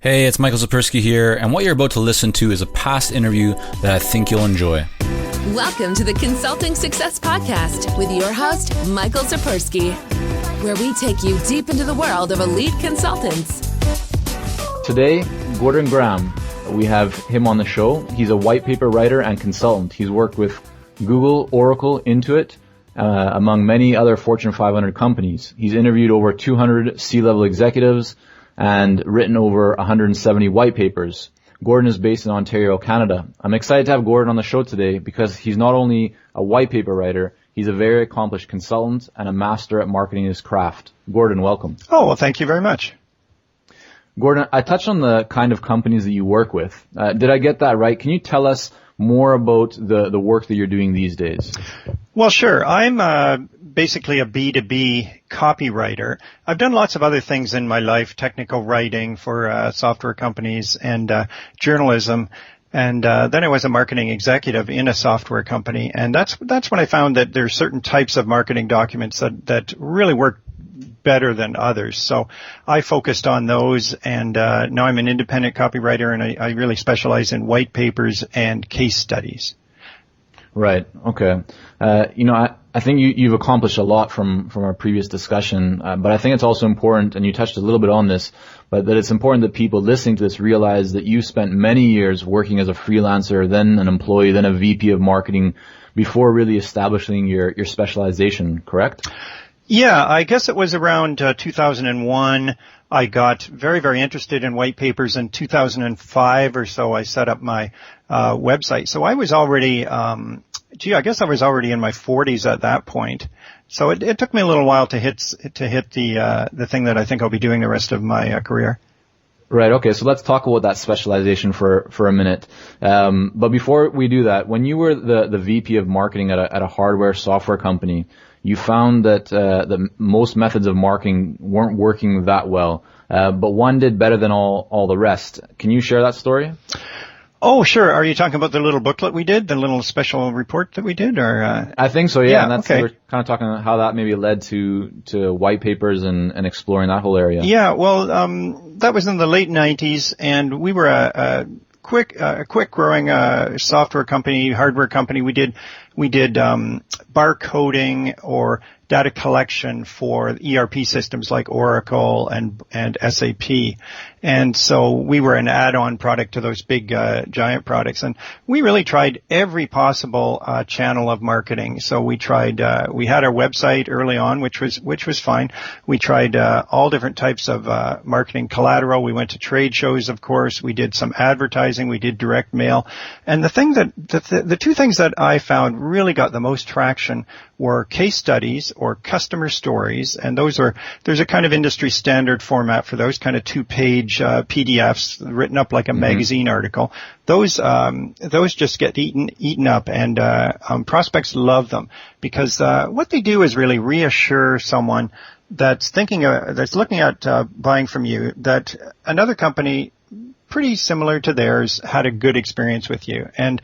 Hey, it's Michael Sapersky here, and what you're about to listen to is a past interview that I think you'll enjoy. Welcome to the Consulting Success Podcast with your host, Michael Sapersky, where we take you deep into the world of elite consultants. Today, Gordon Graham, we have him on the show. He's a white paper writer and consultant. He's worked with Google, Oracle, Intuit, among many other Fortune 500 companies. He's interviewed over 200 C-level executives and written over 170 white papers. Gordon is based in Ontario, Canada. I'm excited to have Gordon on the show today because he's not only a white paper writer, he's a very accomplished consultant and a master at marketing his craft. Gordon, welcome. Oh, well, thank you very much. Gordon, I touched on the kind of companies that you work with. Did I get that right? Can you tell us more about the work that you're doing these days? Well, sure. I'm basically a B2B copywriter. I've done lots of other things in my life, technical writing for software companies and journalism. And then I was a marketing executive in a software company. And that's when I found that there are certain types of marketing documents that really work better than others. So I focused on those, and now I'm an independent copywriter, and I really specialize in white papers and case studies. Right. Okay. I think you've accomplished a lot from our previous discussion, but I think it's also important, and you touched a little bit on this, but that it's important that people listening to this realize that you spent many years working as a freelancer, then an employee, then a VP of marketing, before really establishing your specialization, correct? Yeah, I guess it was around 2001. I got very, very interested in white papers. In 2005 or so, I set up my website. So I was already, I guess I was already in my 40s at that point. So it took me a little while to hit the thing that I think I'll be doing the rest of my career. Right. Okay. So let's talk about that specialization for a minute. But before we do that, when you were the VP of marketing at a hardware software company, you found that the most methods of marketing weren't working that well, but one did better than all the rest. Can you share that story? Oh, sure. Are you talking about the little booklet we did, the little special report that we did, or? I think so. Yeah. And that's okay. We're kind of talking about how that maybe led to white papers and exploring that whole area. Yeah. Well, that was in the late 90s, and we were a quick growing software company, hardware company. We did barcoding or data collection for ERP systems like Oracle and SAP. And so we were an add-on product to those big giant products. And we really tried every possible channel of marketing. So we tried we had our website early on, which was fine. We tried all different types of marketing collateral. We went to trade shows, of course. We did some advertising. We did direct mail. And the two things that I found really got the most traction were case studies or customer stories, and there's a kind of industry standard format for those, kind of 2-page PDFs written up like a magazine article. Those just get eaten up, and prospects love them because what they do is really reassure someone that's looking at buying from you that another company pretty similar to theirs had a good experience with you. And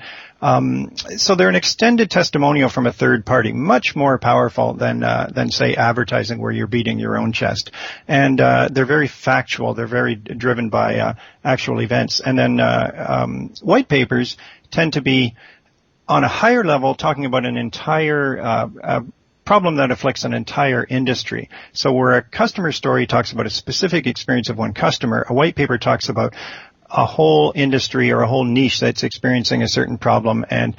so they're an extended testimonial from a third party, much more powerful than say advertising where you're beating your own chest. And they're very factual. They're very driven by actual events. And then white papers tend to be on a higher level, talking about an entire problem that afflicts an entire industry. So where a customer story talks about a specific experience of one customer, a white paper talks about a whole industry or a whole niche that's experiencing a certain problem and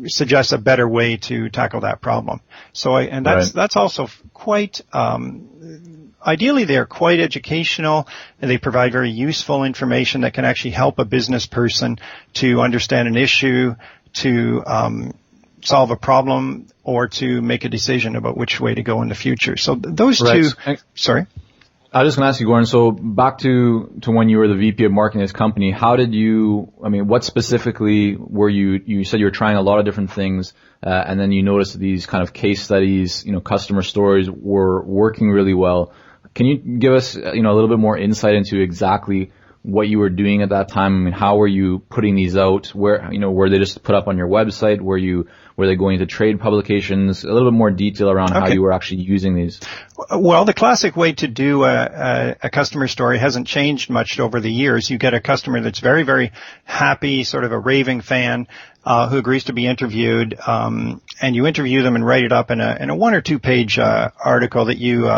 suggests a better way to tackle that problem. So that's also quite ideally they're quite educational, and they provide very useful information that can actually help a business person to understand an issue, to solve a problem, or to make a decision about which way to go in the future. So those two. Sorry. I was just going to ask you, Gordon, so back to when you were the VP of marketing of this company, what specifically were you said you were trying a lot of different things, and then you noticed that these kind of case studies, customer stories were working really well. Can you give us, a little bit more insight into exactly what you were doing at that time? I mean, how were you putting these out? Where, were they just put up on your website? Were they going to trade publications? A little bit more detail around how you were actually using these. Well, the classic way to do a customer story hasn't changed much over the years. You get a customer that's very, very happy, sort of a raving fan, who agrees to be interviewed, and you interview them and write it up in a 1 or 2 page article that you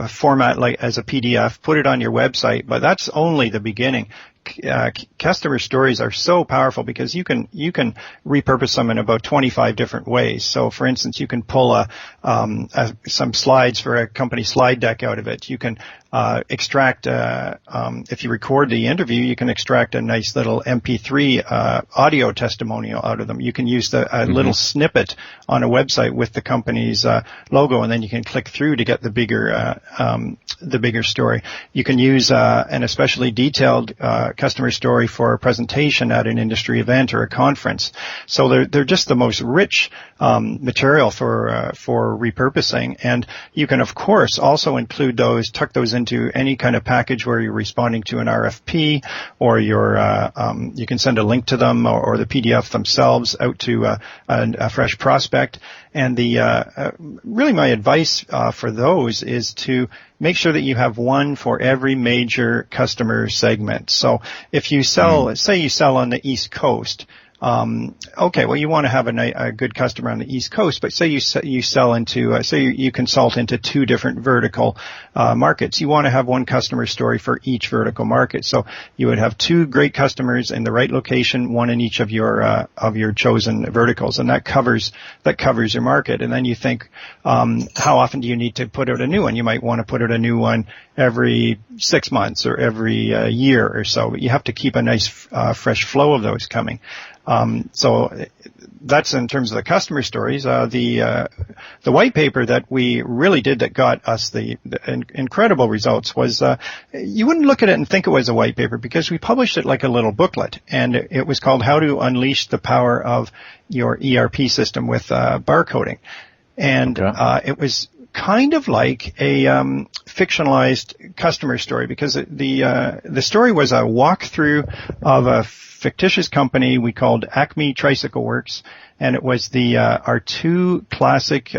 format like as a PDF, put it on your website. But that's only the beginning. Customer stories are so powerful because you can repurpose them in about 25 different ways. So, for instance, you can pull some slides for a company slide deck out of it. You can extract, if you record the interview, you can extract a nice little MP3 audio testimonial out of them. You can use a little snippet on a website with the company's logo, and then you can click through to get the bigger story. You can use an especially detailed customer story for a presentation at an industry event or a conference. So they're just the most rich material for repurposing. And you can, of course, also include those, tuck those into any kind of package where you're responding to an RFP, or you can send a link to them or the PDF themselves out to a fresh prospect. And really my advice for those is to make sure that you have one for every major customer segment. So if you sell, say you sell on the East Coast, well, you want to have a good customer on the East Coast, but say you sell into, say you consult into 2 different vertical markets. You want to have one customer story for each vertical market. So you would have 2 great customers in the right location, one in each of your chosen verticals, and that covers your market. And then you think, how often do you need to put out a new one? You might want to put out a new one every 6 months or every year or so. But you have to keep a nice fresh flow of those coming. So that's in terms of the customer stories. The white paper that we really did that got us the incredible results was, you wouldn't look at it and think it was a white paper because we published it like a little booklet, and it was called How to Unleash the Power of Your ERP System with Barcoding. And it was kind of like a fictionalized customer story because the story was a walkthrough of a fictitious company we called Acme Tricycle Works, and it was our 2 classic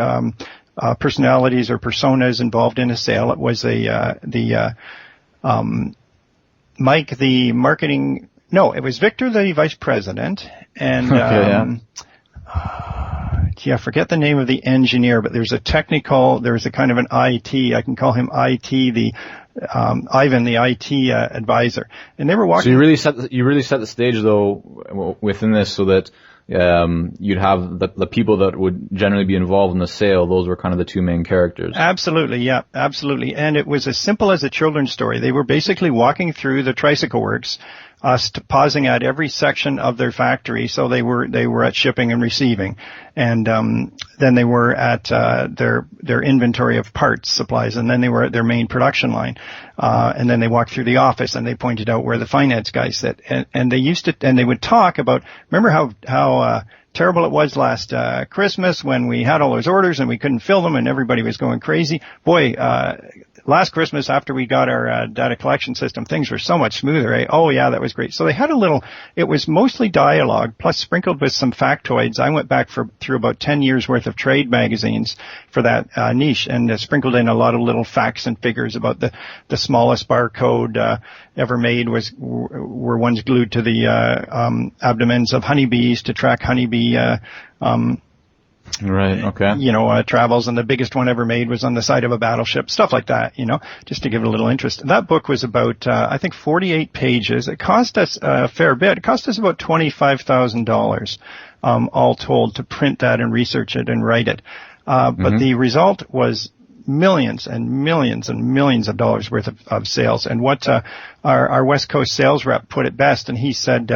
personalities or personas involved in a sale. It was Mike, the marketing. No, it was Victor, the vice president, and I forget the name of the engineer, but there was a kind of an IT. I can call him IT, Ivan, the IT advisor. And they were walking. So you really set the stage though within this so that you'd have the people that would generally be involved in the sale. Those were kind of the 2 main characters. Absolutely, yeah, absolutely. And it was as simple as a children's story. They were basically walking through the tricycle works, pausing at every section of their factory. So they were at shipping and receiving, and then they were at their inventory of parts, supplies, and then they were at their main production line. And then they walked through the office and they pointed out where the finance guys sit. And they would talk about, remember how terrible it was last Christmas when we had all those orders and we couldn't fill them and everybody was going crazy. Boy, last Christmas after we got our data collection system, things were so much smoother. Eh? Oh yeah, that was great. So they had it was mostly dialogue plus sprinkled with some factoids. I went back through about 10 years worth of trade magazines for that niche, and sprinkled in a lot of little facts and figures about the smallest barcode ever made were ones glued to the abdomens of honeybees to track honeybee Right, okay. Travels, and the biggest one ever made was on the side of a battleship, stuff like that, just to give it a little interest. That book was about, I think 48 pages. It cost us a fair bit. It cost us about $25,000, all told, to print that and research it and write it. But the result was millions and millions and millions of dollars worth of sales. And what, our West Coast sales rep put it best, and he said,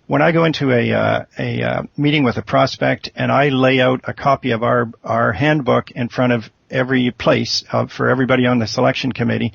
when I go into a meeting with a prospect and I lay out a copy of our handbook in front of every place for everybody on the selection committee,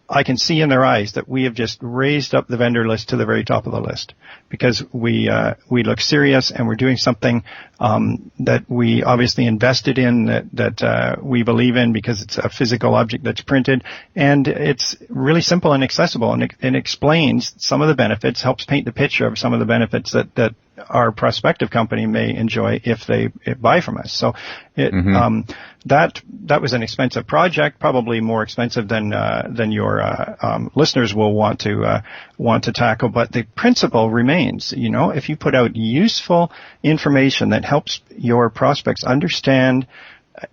I can see in their eyes that we have just raised up the vendor list to the very top of the list because we look serious and we're doing something that we obviously invested in, that we believe in because it's a physical object that's printed, and it's really simple and accessible, and it explains some of the benefits, helps paint the picture of some of the benefits that our prospective company may enjoy if they buy from us. So that was an expensive project, probably more expensive than your listeners will want to tackle. But the principle remains. If you put out useful information that helps your prospects understand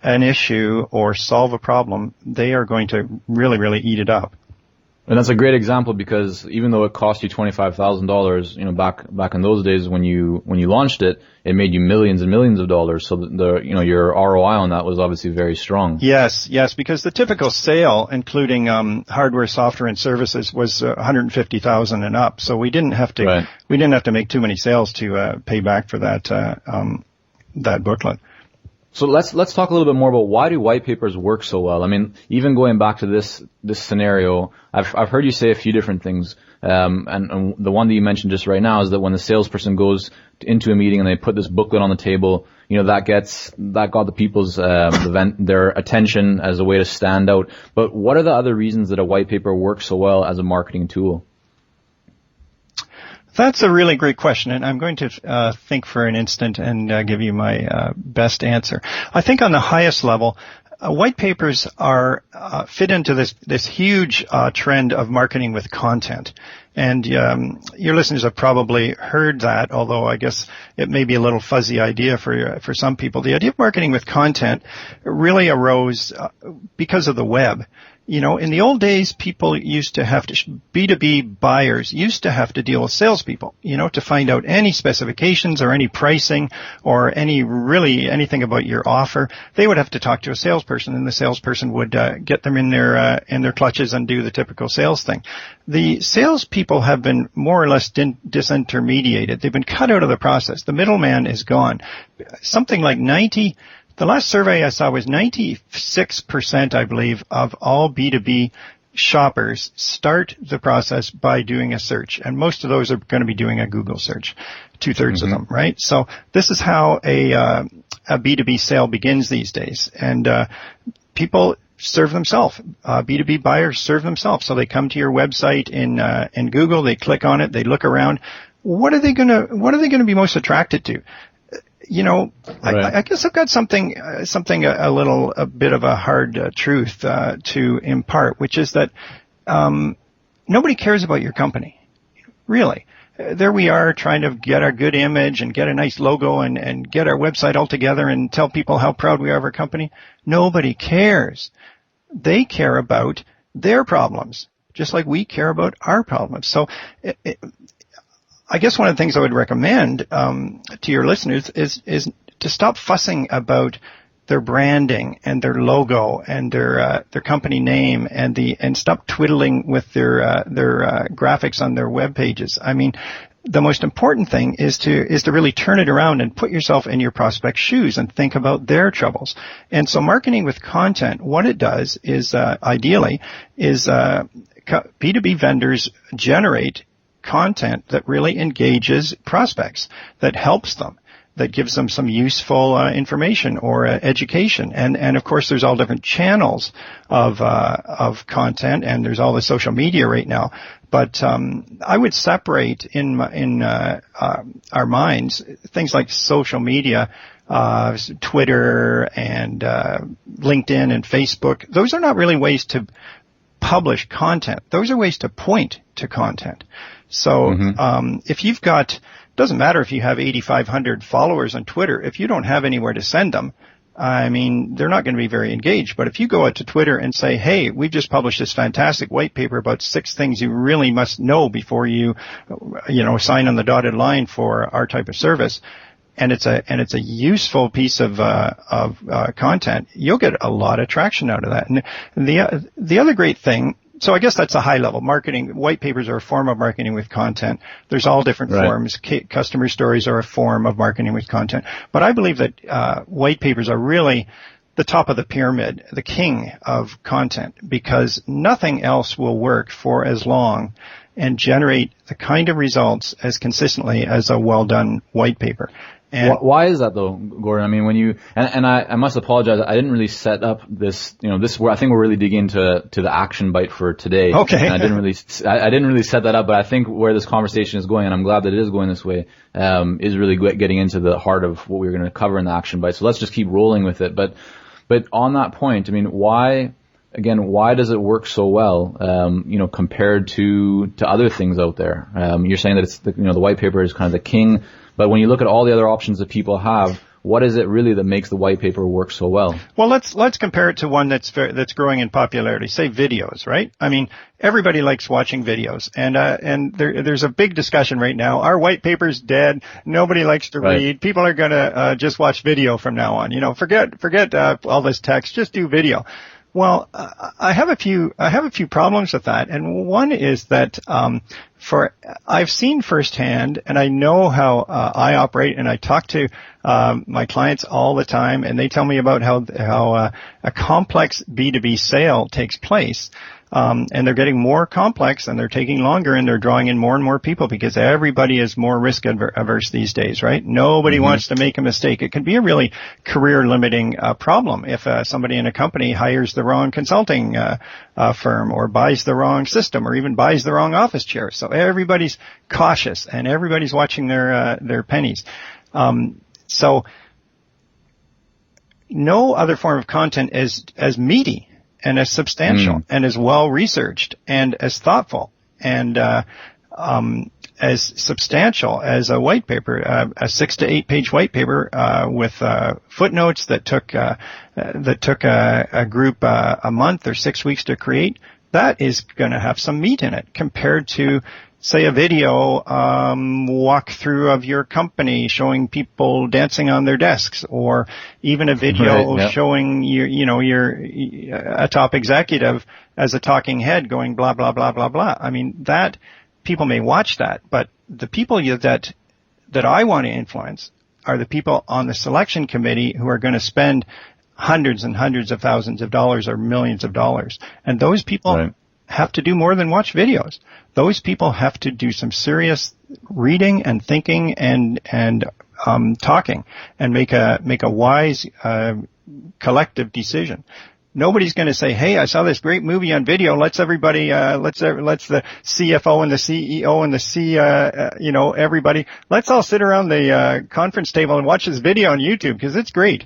an issue or solve a problem, they are going to really, really eat it up. And that's a great example because even though it cost you $25,000, back in those days when you launched it, it made you millions and millions of dollars. So your ROI on that was obviously very strong. Yes, because the typical sale, including hardware, software, and services, was $150,000 and up. So we didn't have to make too many sales to pay back for that booklet. So let's talk a little bit more about why do white papers work so well? I mean, even going back to this scenario, I've heard you say a few different things. And the one that you mentioned just right now is that when the salesperson goes into a meeting and they put this booklet on the table, that got the people's their attention as a way to stand out. But what are the other reasons that a white paper works so well as a marketing tool? That's a really great question, and I'm going to think for an instant and give you my best answer. I think on the highest level, white papers are fit into this huge trend of marketing with content. And your listeners have probably heard that, although I guess it may be a little fuzzy idea for some people. The idea of marketing with content really arose because of the web. In the old days, people used to have to, B2B buyers used to have to deal with salespeople, to find out any specifications or any pricing or anything about your offer. They would have to talk to a salesperson, and the salesperson would get them in their clutches and do the typical sales thing. The salespeople have been more or less disintermediated. They've been cut out of the process. The middleman is gone. Something like the last survey I saw was 96%, I believe, of all B2B shoppers start the process by doing a search. And most of those are going to be doing a Google search, 2/3 of them, right? So this is how a B2B sale begins these days. And people serve themselves. B2B buyers serve themselves. So they come to your website in Google, they click on it, they look around. What are they going to be most attracted to? I guess I've got something a bit of a hard truth to impart, which is that nobody cares about your company, really. There we are trying to get our good image and get a nice logo and get our website all together and tell people how proud we are of our company. Nobody cares. They care about their problems, just like we care about our problems. So I guess one of the things I would recommend to your listeners is to stop fussing about their branding and their logo and their company name and stop twiddling with their graphics on their web pages. I mean, the most important thing is to really turn it around and put yourself in your prospect's shoes and think about their troubles. And so marketing with content, what it does is ideally is B2B vendors generate content that really engages prospects, that helps them, that gives them some useful information or education. And of course there's all different channels of content, and there's all the social media right now. But I would separate in our minds things like social media, Twitter and LinkedIn and Facebook. Those are not really ways to publish content. Those are ways to point to content. So if you've got, doesn't matter if you have 8,500 followers on Twitter, if you don't have anywhere to send them, I mean, they're not going to be very engaged. But if you go out to Twitter and say, hey, we've just published this fantastic white paper about 6 things you really must know before you sign on the dotted line for our type of service, and it's a useful piece of content, you'll get a lot of traction out of that. And the other great thing, so I guess that's a high level marketing. White papers are a form of marketing with content. There's all different forms. Customer stories are a form of marketing with content. But I believe that white papers are really the top of the pyramid, the king of content, because nothing else will work for as long and generate the kind of results as consistently as a well-done white paper. And why is that though, Gordon? I mean, when you, and I must apologize, I didn't really set up this, I think we're really digging into the action bite for today. Okay. And I didn't really set that up, but I think where this conversation is going, and I'm glad that it is going this way, is really getting into the heart of what we're going to cover in the action bite. So let's just keep rolling with it. But on that point, I mean, why does it work so well, compared to other things out there? You're saying that it's the white paper is kind of the king. But when you look at all the other options that people have, what is it really that makes the white paper work so well? Well, let's compare it to one that's growing in popularity. Say videos, right? I mean, everybody likes watching videos, and there's a big discussion right now. Our white paper's dead. Nobody likes to read. People are gonna just watch video from now on. Forget all this text. Just do video. Well, I have a few problems with that, and one is that I've seen firsthand, and I know how I operate, and I talk to my clients all the time, and they tell me about how a complex B2B sale takes place. And they're getting more complex, and they're taking longer, and they're drawing in more and more people because everybody is more risk averse these days, right? Nobody wants to make a mistake. It can be a really career limiting problem if somebody in a company hires the wrong consulting firm, or buys the wrong system, or even buys the wrong office chair. So everybody's cautious, and everybody's watching their pennies. So no other form of content is as meaty and as substantial and as well researched and as thoughtful and as substantial as a white paper, a 6 to 8 page white paper with footnotes that took a group a month or 6 weeks to create. That is going to have some meat in it compared to, say, a video walkthrough of your company showing people dancing on their desks, or even a video showing a top executive as a talking head going blah blah blah blah blah. I mean, that people may watch that, but the people that I want to influence are the people on the selection committee who are going to spend hundreds and hundreds of thousands of dollars or millions of dollars, and those people have to do more than watch videos. Those people have to do some serious reading and thinking and talking, and make a wise collective decision. Nobody's going to say, "Hey, I saw this great movie on video. Let's everybody, let's the CFO and the CEO and the everybody. Let's all sit around the conference table and watch this video on YouTube because it's great."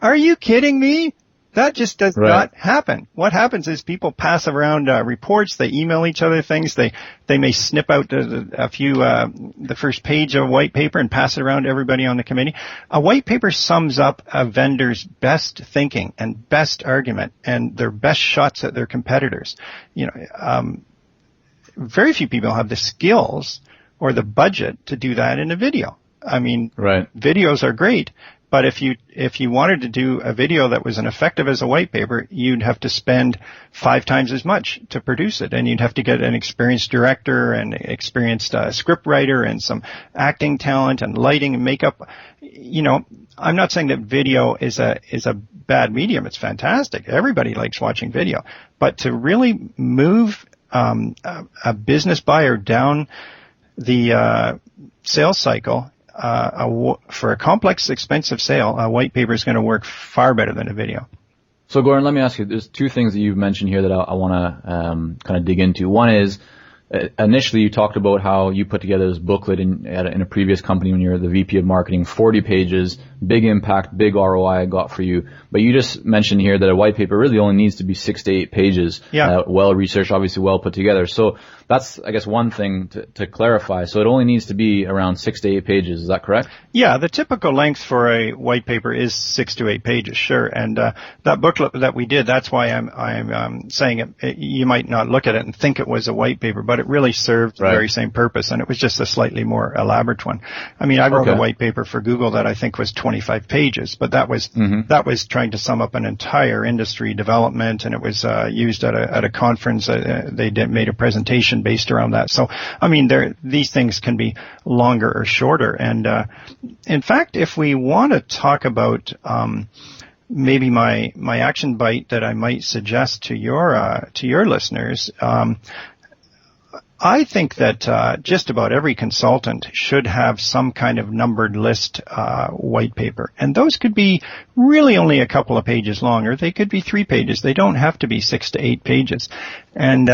Are you kidding me? That just does not happen. What happens is people pass around reports, they email each other things, they may snip out a few the first page of a white paper and pass it around to everybody on the committee. A white paper sums up a vendor's best thinking and best argument and their best shots at their competitors. Very few people have the skills or the budget to do that in a video. I mean, videos are great. But if you wanted to do a video that was as effective as a white paper, you'd have to spend 5 times as much to produce it, and you'd have to get an experienced director and experienced script writer and some acting talent and lighting and makeup. I'm not saying that video is a bad medium. It's fantastic. Everybody likes watching video. But to really move a business buyer down the sales cycle, for a complex, expensive sale, a white paper is going to work far better than a video. So, Gordon, let me ask you, there's 2 things that you've mentioned here that I want to kind of dig into. One is, initially you talked about how you put together this booklet in a previous company when you were the VP of marketing, 40 pages, big impact, big ROI I got for you. But you just mentioned here that a white paper really only needs to be 6 to 8 pages, well researched, obviously well put together. So that's, I guess, one thing to clarify. So it only needs to be around 6 to 8 pages. Is that correct? Yeah, the typical length for a white paper is 6 to 8 pages, sure. And that booklet that we did, that's why I'm saying it. You might not look at it and think it was a white paper, but it really served the very same purpose, and it was just a slightly more elaborate one. I mean, I wrote a white paper for Google that I think was 25 pages, but that was trying to sum up an entire industry development, and it was used at a conference. They made a presentation based around that. So, I mean, these things can be longer or shorter. And in fact, if we want to talk about maybe my action bite that I might suggest to your listeners. I think that just about every consultant should have some kind of numbered list white paper. And those could be really only a couple of pages long, or they could be 3 pages. They don't have to be 6 to 8 pages. And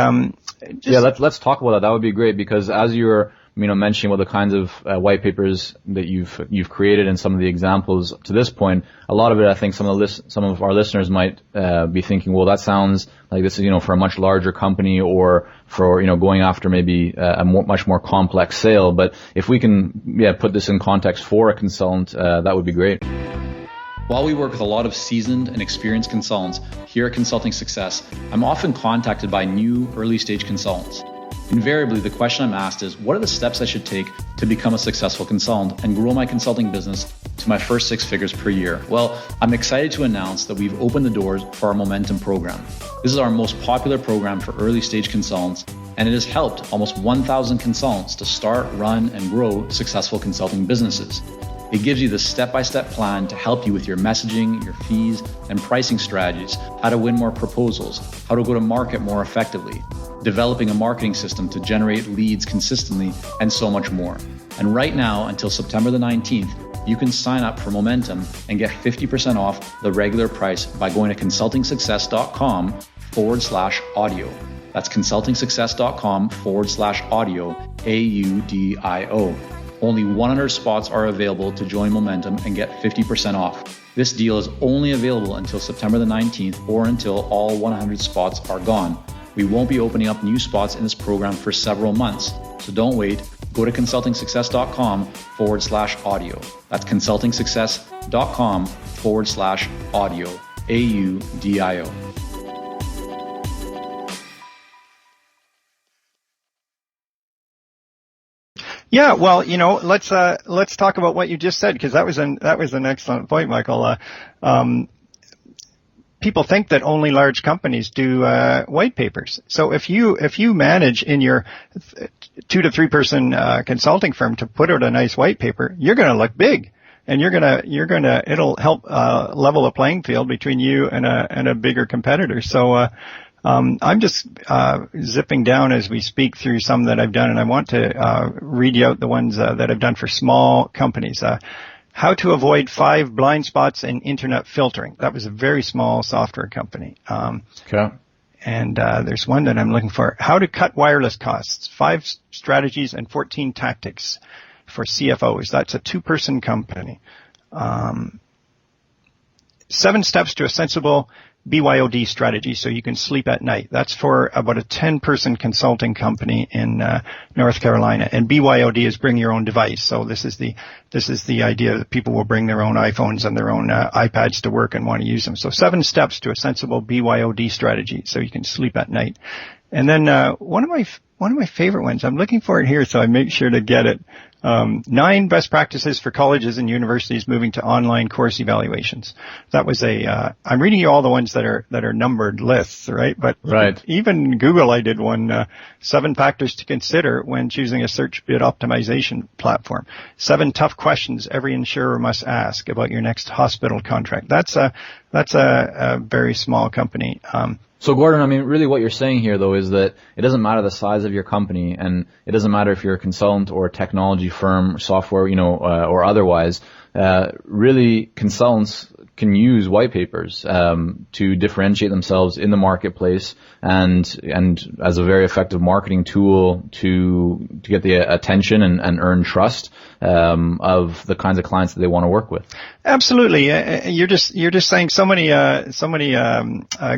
let's talk about that. That would be great, because as you're mentioning what the kinds of white papers that you've created and some of the examples to this point, a lot of it, I think some of our listeners might be thinking, well, that sounds like this is for a much larger company, or for going after maybe a much more complex sale. But if we can put this in context for a consultant, that would be great. While we work with a lot of seasoned and experienced consultants here at Consulting Success, I'm often contacted by new early stage consultants. Invariably, the question I'm asked is, what are the steps I should take to become a successful consultant and grow my consulting business to my first 6 figures per year? Well, I'm excited to announce that we've opened the doors for our Momentum program. This is our most popular program for early stage consultants, and it has helped almost 1,000 consultants to start, run, and grow successful consulting businesses. It gives you the step-by-step plan to help you with your messaging, your fees, and pricing strategies, how to win more proposals, how to go to market more effectively, developing a marketing system to generate leads consistently, and so much more. And right now, until September the 19th, you can sign up for Momentum and get 50% off the regular price by going to consultingsuccess.com/audio. That's consultingsuccess.com/audio, AUDIO. Only 100 spots are available to join Momentum and get 50% off. This deal is only available until September the 19th, or until all 100 spots are gone. We won't be opening up new spots in this program for several months, so don't wait. Go to consultingsuccess.com/audio. That's consultingsuccess.com/audio, AUDIO. Yeah, well, let's talk about what you just said, because that was an excellent point, Michael. People think that only large companies do white papers. So if you manage in your 2 to 3 person consulting firm to put out a nice white paper, you're going to look big, and it'll help level the playing field between you and a bigger competitor. So I'm just zipping down as we speak through some that I've done, and I want to read you out the ones that I've done for small companies. How to avoid 5 blind spots in internet filtering. That was a very small software company. Okay. And there's one that I'm looking for. How to cut wireless costs. 5 strategies and 14 tactics for CFOs. That's a 2-person company. 7 steps to a sensible BYOD strategy so you can sleep at night. That's for about a 10-person consulting company in North Carolina. And BYOD is bring your own device. So this is the idea that people will bring their own iPhones and their own iPads to work and want to use them. So 7 steps to a sensible BYOD strategy so you can sleep at night. And then one of my favorite ones, I'm looking for it here so I make sure to get it. 9 best practices for colleges and universities moving to online course evaluations. That was I'm reading you all the ones that are numbered lists, right? But right. Even Google, I did one, 7 factors to consider when choosing a search bid optimization platform. 7 tough questions every insurer must ask about your next hospital contract. That's a very small company. So Gordon, I mean, really what you're saying here, though, is that it doesn't matter the size of your company, and it doesn't matter if you're a consultant or a technology firm, software, or otherwise. Really, consultants can use white papers to differentiate themselves in the marketplace, and as a very effective marketing tool to get the attention and earn trust of the kinds of clients that they want to work with. Absolutely, you're just saying so many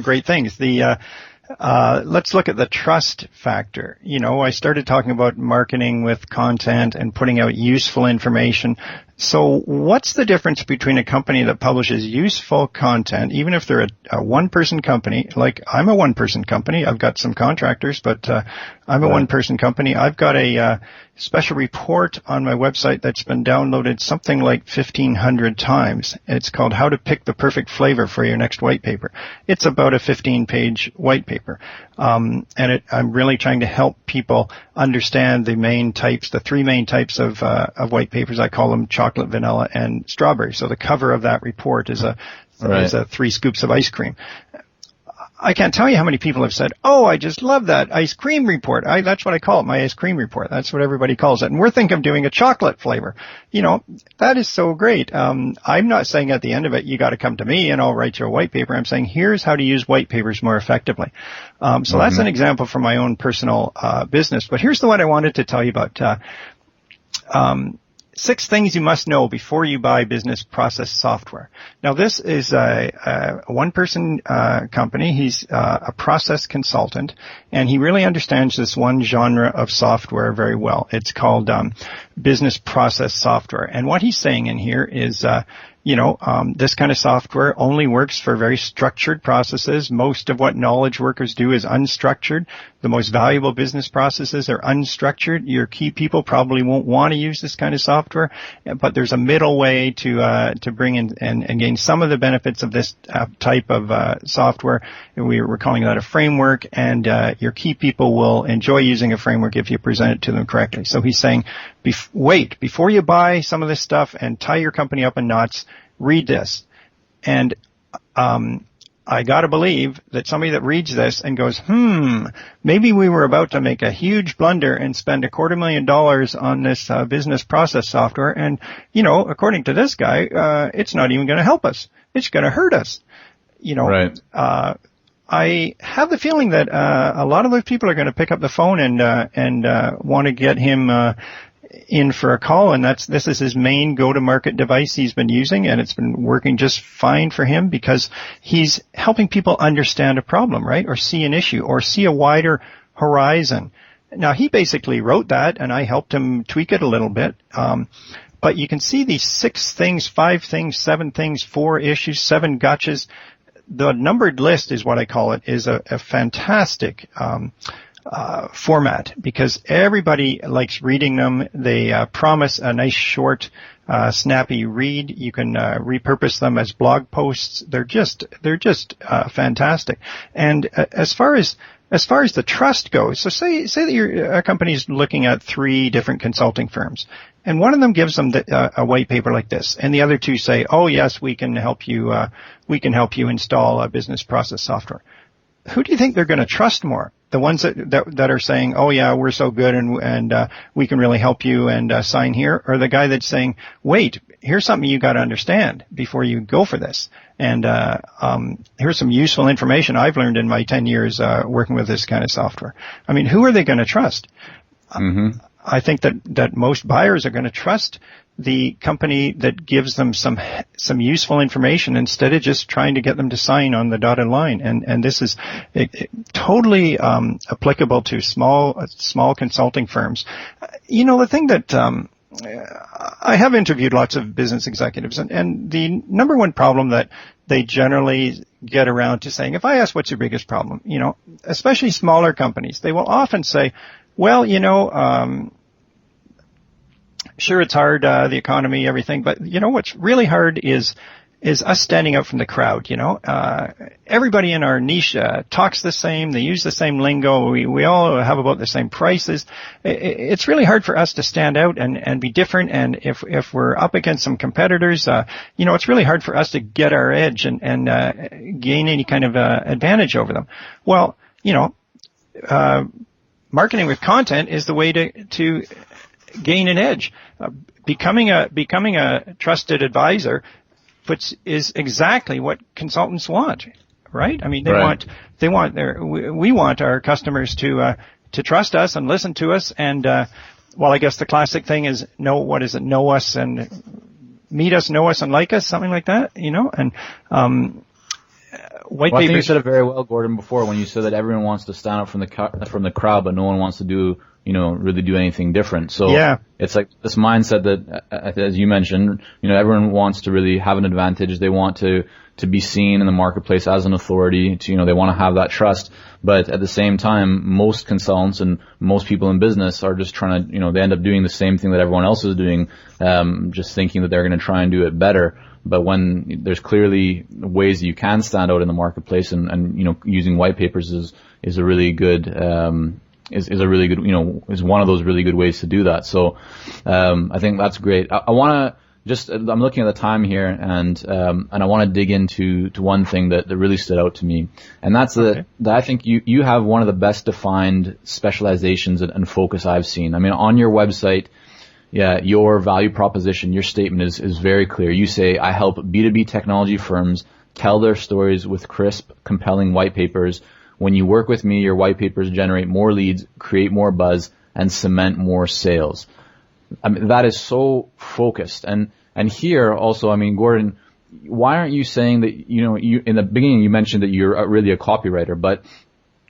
great things. Let's look at the trust factor. I started talking about marketing with content and putting out useful information. So what's the difference between a company that publishes useful content, even if they're a one-person company? Like, I'm a one-person company. I've got some contractors, but I'm a one-person company. I've got a special report on my website that's been downloaded something like 1,500 times. It's called How to Pick the Perfect Flavor for Your Next White Paper. It's about a 15-page white paper. I'm really trying to help people understand the 3 main types of white papers. I call them chocolate, vanilla, and strawberry. So the cover of that report is a as 3 scoops of ice cream. I can't tell you how many people have said, "Oh, I just love that ice cream report." That's what I call it, my ice cream report. That's what everybody calls it. And we're thinking of doing a chocolate flavor. That is so great. I'm not saying at the end of it, you got to come to me and I'll write you a white paper. I'm saying, here's how to use white papers more effectively. So that's an example from my own personal business. But here's the one I wanted to tell you about. 6 things you must know before you buy business process software. Now, this is a one-person company. He's a process consultant, and he really understands this one genre of software very well. It's called business process software. And what he's saying in here is, this kind of software only works for very structured processes. Most of what knowledge workers do is unstructured. The most valuable business processes are unstructured. Your key people probably won't want to use this kind of software, but there's a middle way to bring in and gain some of the benefits of this type of software. We're calling that a framework, and your key people will enjoy using a framework if you present it to them correctly. So he's saying, wait, before you buy some of this stuff and tie your company up in knots, read this. And I got to believe that somebody that reads this and goes, maybe we were about to make a huge blunder and spend $250,000 on this business process software. And, according to this guy, it's not even going to help us. It's going to hurt us. Right. I have the feeling that a lot of those people are going to pick up the phone and want to get him in for a call, and this is his main go-to-market device he's been using, and it's been working just fine for him because he's helping people understand a problem, right, or see an issue, or see a wider horizon. Now, he basically wrote that, and I helped him tweak it a little bit, but you can see these 6 things, 5 things, 7 things, 4 issues, 7 gotchas. The numbered list is what I call it, is a fantastic format, because everybody likes reading them. They promise a nice, short, snappy read. You can repurpose them as blog posts. They're just fantastic. And as far as the trust goes, so say that your company's looking at 3 different consulting firms, and one of them gives them a white paper like this, and the other 2 say, "Oh yes, we can help you install a business process software." Who do you think they're going to trust more? The ones that are saying, "Oh yeah, we're so good and we can really help you and sign here," or the guy that's saying, "Wait, here's something you got to understand before you go for this, and here's some useful information I've learned in my 10 years working with this kind of software." I mean, who are they going to trust? I think that most buyers are going to trust the company that gives them some useful information instead of just trying to get them to sign on the dotted line. And this is totally applicable to small consulting firms. The thing that I have interviewed lots of business executives, and the number one problem that they generally get around to saying, if I ask what's your biggest problem, especially smaller companies, they will often say, well, sure, it's hard, the economy, everything, but what's really hard is us standing out from the crowd. Everybody in our niche talks the same, they use the same lingo, we all have about the same prices. It's really hard for us to stand out and be different, and if we're up against some competitors, it's really hard for us to get our edge and gain any kind of advantage over them. Well, marketing with content is the way to gain an edge. Becoming a trusted advisor is exactly what consultants want, right? I mean, we want our customers to trust us and listen to us. And I guess the classic thing is know us and meet us, know us and like us, something like that, and white papers. I think you said it very well, Gordon, before when you said that everyone wants to stand out from the crowd, but no one wants to really do anything different. So yeah. It's like this mindset that, as you mentioned, everyone wants to really have an advantage. They want to be seen in the marketplace as an authority. They want to have that trust. But at the same time, most consultants and most people in business are just trying to, they end up doing the same thing that everyone else is doing, just thinking that they're going to try and do it better. But when there's clearly ways that you can stand out in the marketplace, and using white papers is a really good is one of those really good ways to do that. So I think that's great. I want to I'm looking at the time here, and I want to dig into one thing that really stood out to me, and that's that I think you have one of the best defined specializations and focus I've seen. I mean, on your website, your value proposition, your statement is very clear. You say, I help B2B technology firms tell their stories with crisp, compelling white papers. When you work with me, your white papers generate more leads, create more buzz, and cement more sales. I mean, that is so focused. And here also, I mean, Gordon, why aren't you saying that, you in the beginning you mentioned that you're really a copywriter, but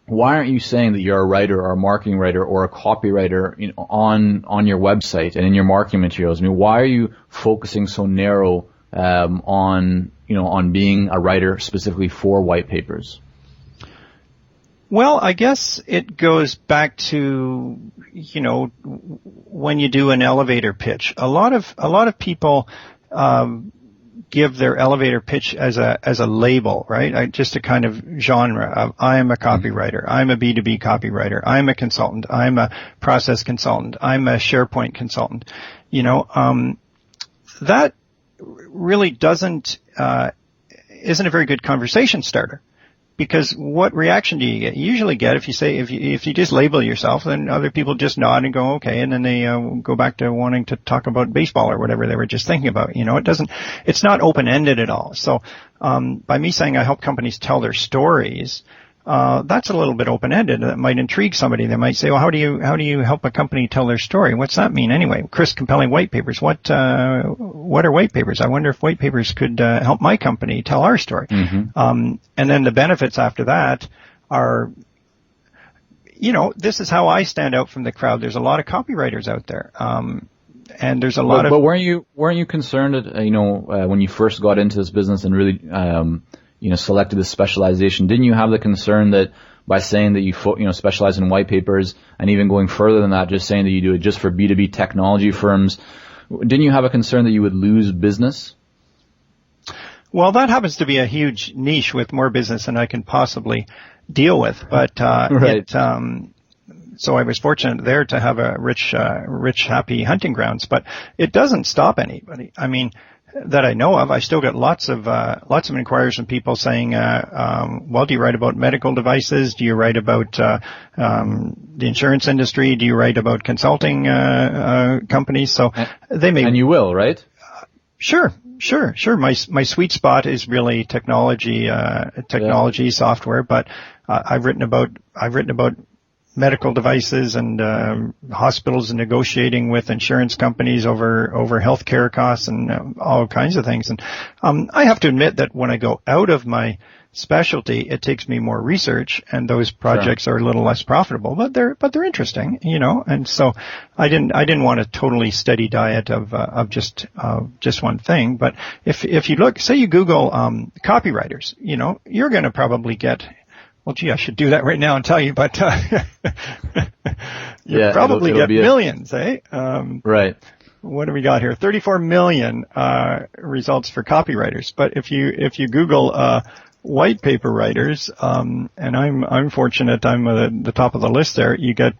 why aren't you saying that you're a writer or a marketing writer or a copywriter on your website and in your marketing materials? I mean, why are you focusing so narrow on being a writer specifically for white papers? Well, I guess it goes back to, when you do an elevator pitch. A lot of people give their elevator pitch as a label, right? Just a kind of genre of, I am a copywriter, I'm a B2B copywriter, I'm a consultant, I'm a process consultant, I'm a SharePoint consultant. That really isn't a very good conversation starter. Because what reaction do you get? You usually get if you just label yourself, then other people just nod and go, okay, and then they go back to wanting to talk about baseball or whatever they were just thinking about. It's not open-ended at all. So by me saying I help companies tell their stories, that's a little bit open-ended. That might intrigue somebody. They might say, well, how do you help a company tell their story? What's that mean anyway? Crisp, compelling white papers. What are white papers? I wonder if white papers could help my company tell our story. Mm-hmm. And then the benefits after that are, this is how I stand out from the crowd. There's a lot of copywriters out there. And there's a lot of. But weren't you concerned that, when you first got into this business and really, selected this specialization, didn't you have the concern that by saying that you specialize in white papers and even going further than that, just saying that you do it just for B2B technology firms, didn't you have a concern that you would lose business? Well, that happens to be a huge niche with more business than I can possibly deal with, but, right. So I was fortunate there to have a rich, happy hunting grounds, but it doesn't stop anybody. I mean, that I know of. I still get lots of inquiries from people saying, well, do you write about medical devices? Do you write about the insurance industry? Do you write about consulting companies? So they may. And you will, right? Sure. My sweet spot is really technology, software, but I've written about medical devices and hospitals and negotiating with insurance companies over healthcare costs and all kinds of things. And I have to admit that when I go out of my specialty, it takes me more research, and those projects are a little less profitable, but they're interesting, And so I didn't want a totally steady diet of just one thing. But if you look, say you Google copywriters, you're going to probably get. Well, gee, I should do that right now and tell you, but you probably get millions, eh? Right. What do we got here? 34 million results for copywriters. But if you Google white paper writers, and I'm fortunate, I'm at the top of the list there. You get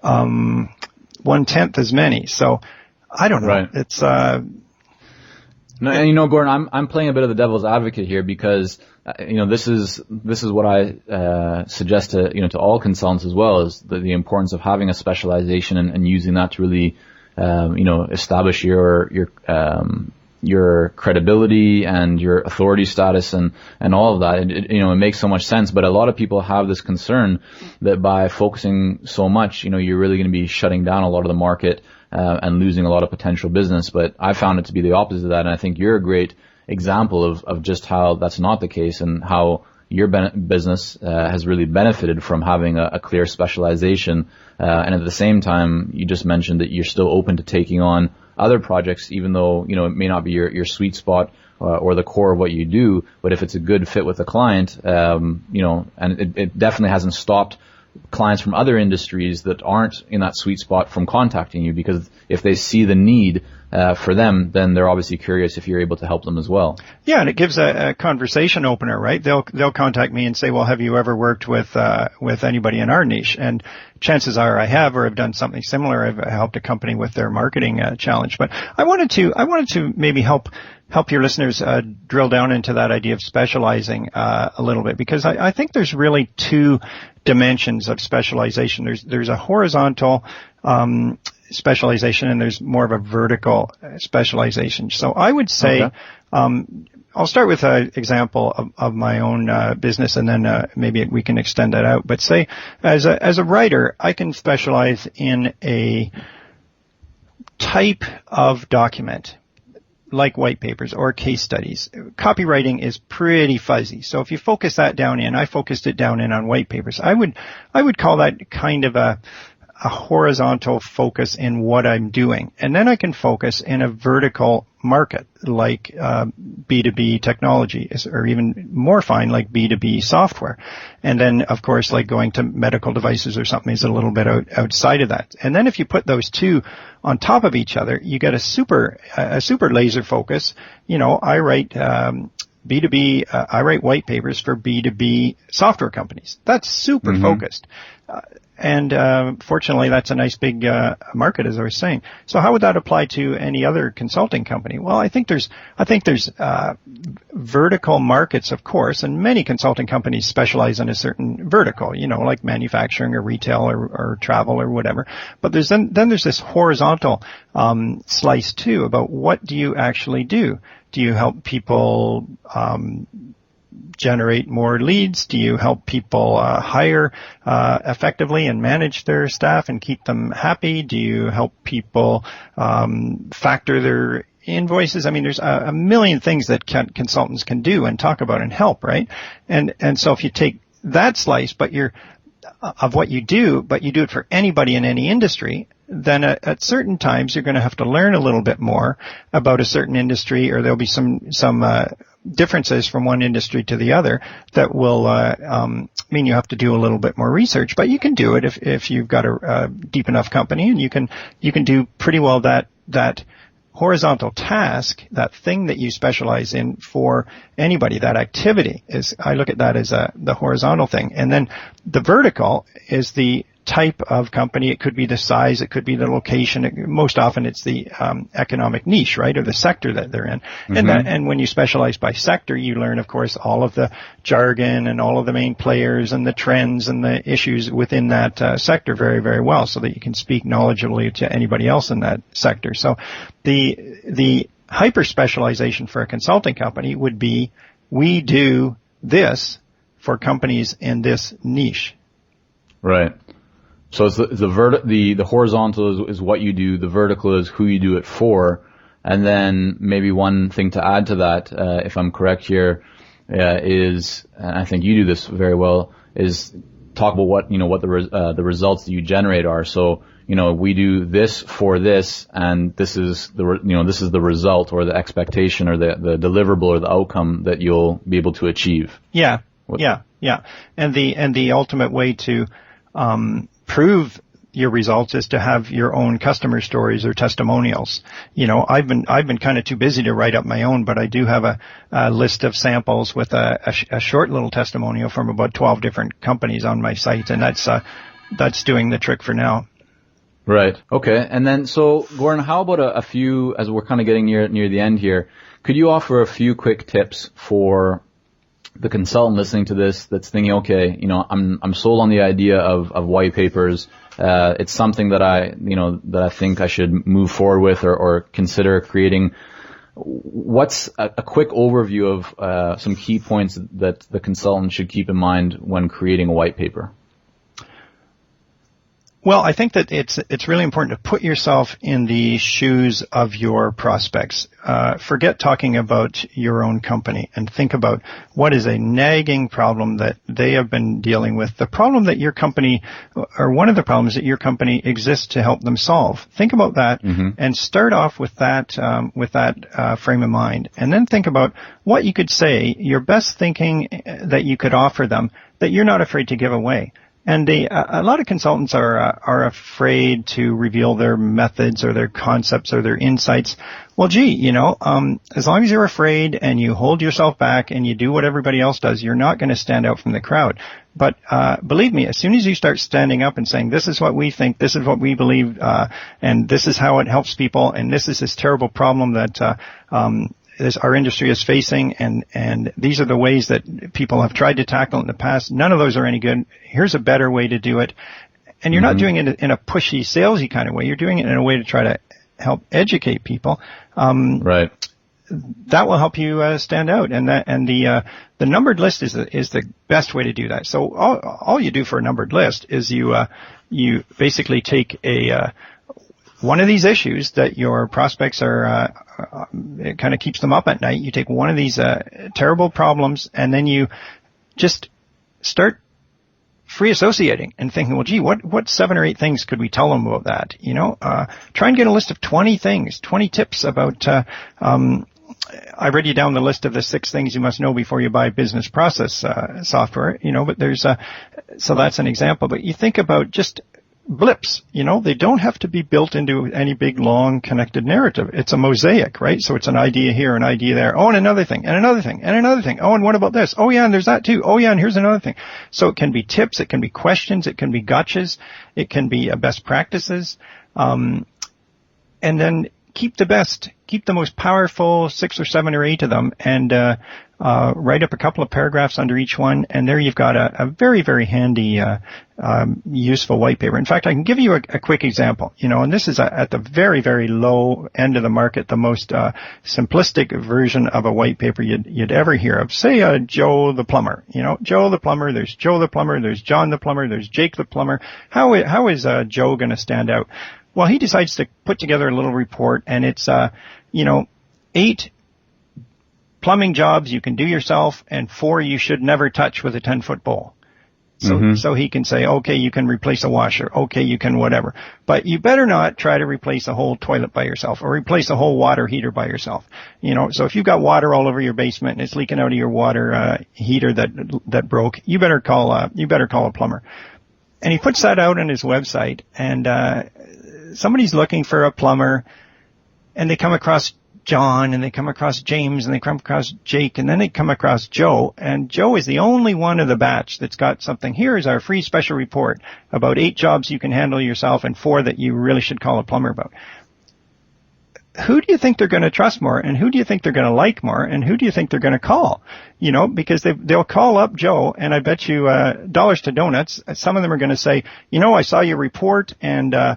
1/10 as many. So I don't know. Right. It's No, and Gordon, I'm playing a bit of the devil's advocate here because this is what I suggest to all consultants as well, is the importance of having a specialization and using that to really establish your credibility and your authority status and all of that. It makes so much sense, but a lot of people have this concern that by focusing so much, you're really going to be shutting down a lot of the market and losing a lot of potential business. But I found it to be the opposite of that, and I think you're a great example of just how that's not the case and how your business has really benefited from having a clear specialization. And at the same time, you just mentioned that you're still open to taking on other projects, even though it may not be your sweet spot or the core of what you do. But if it's a good fit with the client, and it definitely hasn't stopped clients from other industries that aren't in that sweet spot from contacting you, because if they see the need for them, then they're obviously curious if you're able to help them as well. Yeah, and it gives a conversation opener, right? They'll contact me and say, well, have you ever worked with anybody in our niche? And chances are I have, or I've done something similar. I've helped a company with their marketing challenge. But I wanted to maybe help your listeners drill down into that idea of specializing a little bit, because I think there's really two dimensions of specialization. There's a horizontal specialization, and there's more of a vertical specialization. So I would say, okay. I'll start with an example of my own business, and then maybe we can extend that out. But say, as a writer, I can specialize in a type of document, like white papers or case studies. Copywriting is pretty fuzzy. So if you focus that down in, I focused it down in on white papers. I would call that kind of a horizontal focus in what I'm doing. And then I can focus in a vertical market like B2B technology, or even more fine like B2B software. And then, of course, like going to medical devices or something is a little bit outside of that. And then if you put those two on top of each other, you get a super laser focus. You know, I write B2B, I write white papers for B2B software companies. That's super focused. And fortunately, that's a nice big market, as I was saying. So how would that apply to any other consulting company? Well, I think there's vertical markets, of course, and many consulting companies specialize in a certain vertical, you know, like manufacturing or retail or travel or whatever. But there's this horizontal slice too about what do you actually do? Do you help people generate more leads? Do you help people hire effectively and manage their staff and keep them happy? Do you help people factor their invoices? I mean, there's a million things that consultants can do and talk about and help, right? And so if you take that slice, of what you do, but you do it for anybody in any industry, then at certain times you're going to have to learn a little bit more about a certain industry, or there'll be some differences from one industry to the other that will mean you have to do a little bit more research. But you can do it if you've got a deep enough company, and you can do pretty well that horizontal task, that thing that you specialize in for anybody. That activity I look at that as the horizontal thing. And then the vertical is the type of company. It could be the size, it could be the location. Most often it's the economic niche, right, or the sector that they're in. And when you specialize by sector, you learn, of course, all of the jargon and all of the main players and the trends and the issues within that sector very, very well, so that you can speak knowledgeably to anybody else in that sector. So the hyper specialization for a consulting company would be, we do this for companies in this niche. Right. So it's the horizontal is what you do, the vertical is who you do it for, and then maybe one thing to add to that, if I'm correct here, is, and I think you do this very well, is talk about what the results that you generate are. So, we do this for this, and this is the result or the expectation or the deliverable or the outcome that you'll be able to achieve. Yeah. And the ultimate way to prove your results is to have your own customer stories or testimonials. I've been kind of too busy to write up my own, but I do have a list of samples with a short little testimonial from about 12 different companies on my site, and that's doing the trick for now. Right. Okay. And then, so Gordon, how about a few, as we're kind of getting near the end here, could you offer a few quick tips for the consultant listening to this that's thinking, okay, I'm sold on the idea of white papers. It's something that I think I should move forward with or consider creating. What's a quick overview of some key points that the consultant should keep in mind when creating a white paper? Well, I think that it's really important to put yourself in the shoes of your prospects. Forget talking about your own company and think about what is a nagging problem that they have been dealing with. The problem that your company, or one of the problems that your company exists to help them solve. Think about that and start off with that frame of mind, and then think about what you could say, your best thinking that you could offer them that you're not afraid to give away. And a lot of consultants are afraid to reveal their methods or their concepts or their insights. Well, gee, as long as you're afraid and you hold yourself back and you do what everybody else does, you're not going to stand out from the crowd. But believe me, as soon as you start standing up and saying, this is what we think, this is what we believe, and this is how it helps people, and this is this terrible problem that our industry is facing, and these are the ways that people have tried to tackle it in the past. None of those are any good. Here's a better way to do it. And you're not doing it in a pushy, salesy kind of way. You're doing it in a way to try to help educate people. Right. That will help you stand out. And the numbered list is the best way to do that. So all you do for a numbered list is you basically take one of these issues that your prospects are, it kind of keeps them up at night. You take one of these terrible problems, and then you just start free associating and thinking, well, gee, what 7 or 8 things could we tell them about that? Try and get a list of 20 things, 20 tips about, I read you down the list of the 6 things you must know before you buy business process software, but there's so that's an example. But you think about just blips, they don't have to be built into any big, long, connected narrative. It's a mosaic, right? So it's an idea here, an idea there. Oh, and another thing, and another thing, and another thing. Oh, and what about this? Oh, yeah, and there's that too. Oh, yeah, and here's another thing. So it can be tips, it can be questions, it can be gotchas, it can be best practices. And then keep the most powerful 6 or 7 or 8 of them, and write up a couple of paragraphs under each one, and there you've got a very, very handy, useful white paper. In fact, I can give you a quick example, and this is at the very, very low end of the market, the most simplistic version of a white paper you'd ever hear of. Say Joe the plumber, Joe the plumber, there's Joe the plumber, there's John the plumber, there's Jake the plumber. How is Joe going to stand out? Well, he decides to put together a little report, and it's 8 plumbing jobs you can do yourself, and 4 you should never touch with a 10-foot bowl. So he can say, okay, you can replace a washer. Okay, you can whatever. But you better not try to replace a whole toilet by yourself or replace a whole water heater by yourself. So if you've got water all over your basement and it's leaking out of your water heater that broke, you better call a plumber. And he puts that out on his website, and somebody's looking for a plumber, and they come across John, and they come across James, and they come across Jake, and then they come across Joe, and Joe is the only one of the batch that's got something. Here is our free special report about 8 jobs you can handle yourself and 4 that you really should call a plumber about. Who do you think they're going to trust more, and who do you think they're going to like more, and who do you think they're going to call? Because they'll call up Joe, and I bet you dollars to donuts, some of them are going to say, I saw your report, and I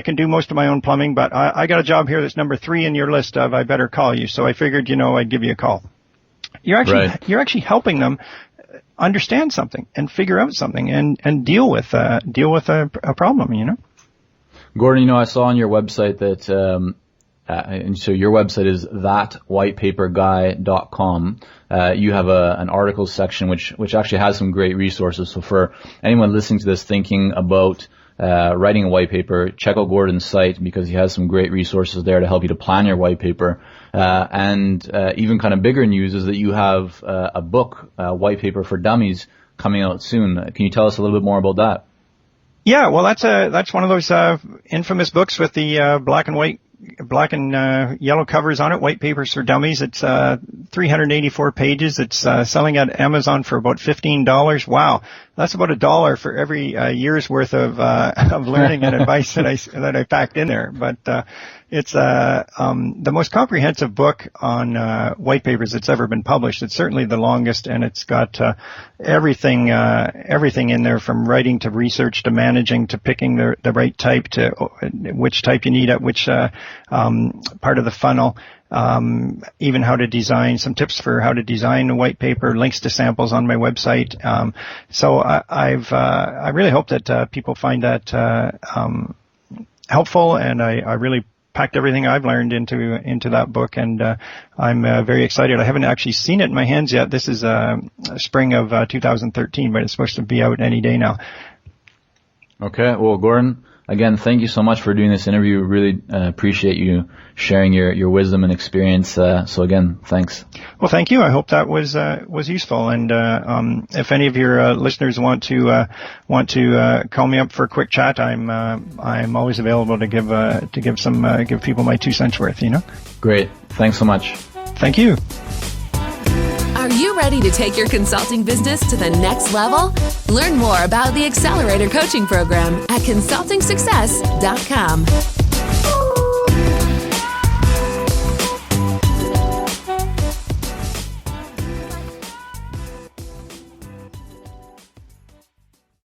can do most of my own plumbing, but I got a job here that's number 3 in your list of I better call you, so I figured I'd give you a call. You're actually helping them understand something and figure out something and deal with a problem. Gordon, I saw on your website that and so your website is thatwhitepaperguy.com. You have an articles section which actually has some great resources. So for anyone listening to this thinking about writing a white paper, check out Gordon's site because he has some great resources there to help you to plan your white paper. And even kind of bigger news is that you have a book, White Paper for Dummies, coming out soon. Can you tell us a little bit more about that? Yeah, well, that's one of those infamous books with the black and yellow covers on it, White Papers for Dummies. It's 384 pages. It's selling at Amazon for about $15. Wow, that's about $1 for every year's worth of learning and advice that I packed in there. But it's the most comprehensive book on white papers that's ever been published. It's certainly the longest, and it's got everything in there, from writing to research to managing to picking the right type to which type you need at which part of the funnel, even how to design, some tips for how to design a white paper, links to samples on my website. So I really hope that people find that helpful, and I really packed everything I've learned into that book, and I'm very excited. I haven't actually seen it in my hands yet. This is spring of 2013, but it's supposed to be out any day now. Okay, well, Gordon, again, thank you so much for doing this interview. Really appreciate you sharing your wisdom and experience. So again, thanks. Well, thank you. I hope that was useful. And if any of your listeners want to call me up for a quick chat, I'm always available to give people my 2 cents worth. Great. Thanks so much. Thank you. Are you ready to take your consulting business to the next level? Learn more about the Accelerator Coaching Program at consultingsuccess.com.